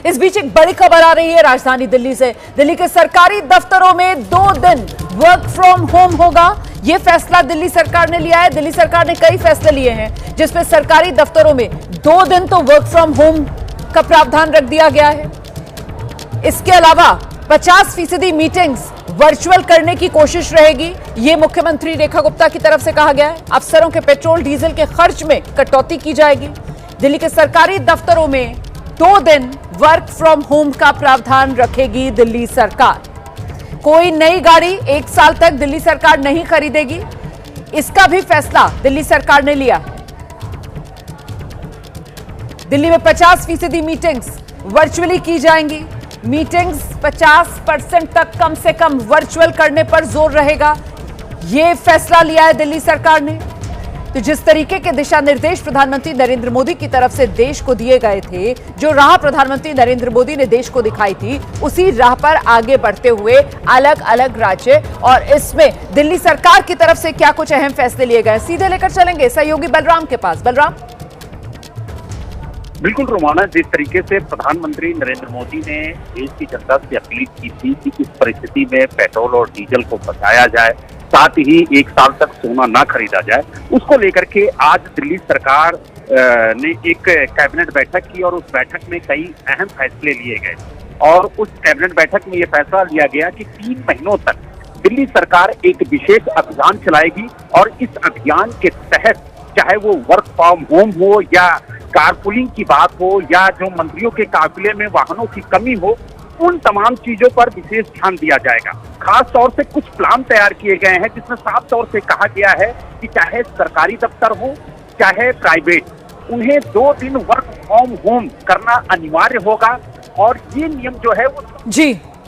इस बीच एक बड़ी खबर आ रही है राजधानी दिल्ली से। दिल्ली के सरकारी दफ्तरों में 2 दिन वर्क फ्रॉम होम होगा। यह फैसला दिल्ली सरकार ने लिया है। दिल्ली सरकार ने कई फैसले लिए हैं जिसमें सरकारी दफ्तरों में 2 दिन तो वर्क फ्रॉम होम का प्रावधान रख दिया गया है। इसके अलावा 50% मीटिंग्स वर्चुअल करने की कोशिश रहेगी। यह मुख्यमंत्री रेखा गुप्ता की तरफ से कहा गया है। अफसरों के पेट्रोल डीजल के खर्च में कटौती की जाएगी। दिल्ली के सरकारी दफ्तरों में 2 दिन वर्क फ्रॉम होम का प्रावधान रखेगी दिल्ली सरकार। कोई नई गाड़ी 1 साल तक दिल्ली सरकार नहीं खरीदेगी, इसका भी फैसला दिल्ली सरकार ने लिया। दिल्ली में 50% मीटिंग्स वर्चुअली की जाएंगी। मीटिंग्स 50% तक कम से कम वर्चुअल करने पर जोर रहेगा। यह फैसला लिया है दिल्ली सरकार ने। तो जिस तरीके के दिशा निर्देश प्रधानमंत्री नरेंद्र मोदी की तरफ से देश को दिए गए थे, जो राह प्रधानमंत्री नरेंद्र मोदी ने देश को दिखाई थी, उसी राह पर आगे बढ़ते हुए अलग अलग राज्य और इसमें दिल्ली सरकार की तरफ से क्या कुछ अहम फैसले लिए गए, सीधे लेकर चलेंगे सहयोगी बलराम के पास। बलराम। बिल्कुल रोमाना, जिस तरीके से प्रधानमंत्री नरेंद्र मोदी ने देश की जनता से अपील की थी कि इस परिस्थिति में पेट्रोल और डीजल को बचाया जाए, साथ ही 1 साल तक सोना ना खरीदा जाए, उसको लेकर के आज दिल्ली सरकार ने एक कैबिनेट बैठक की और उस बैठक में कई अहम फैसले लिए गए। और उस कैबिनेट बैठक में ये फैसला लिया गया कि 3 महीनों तक दिल्ली सरकार एक विशेष अभियान चलाएगी और इस अभियान के तहत चाहे वो वर्क फ्रॉम होम हो या कारपूलिंग की बात हो या जो मंत्रियों के काफिले में वाहनों की कमी हो, उन तमाम चीजों पर विशेष ध्यान दिया जाएगा। खास तौर से कुछ प्लान तैयार किए गए हैं जिसमें साफ तौर से कहा गया है कि चाहे सरकारी दफ्तर हो चाहे प्राइवेट, उन्हें 2 दिन वर्क फ्रॉम होम करना अनिवार्य होगा। और ये नियम जो है वो जी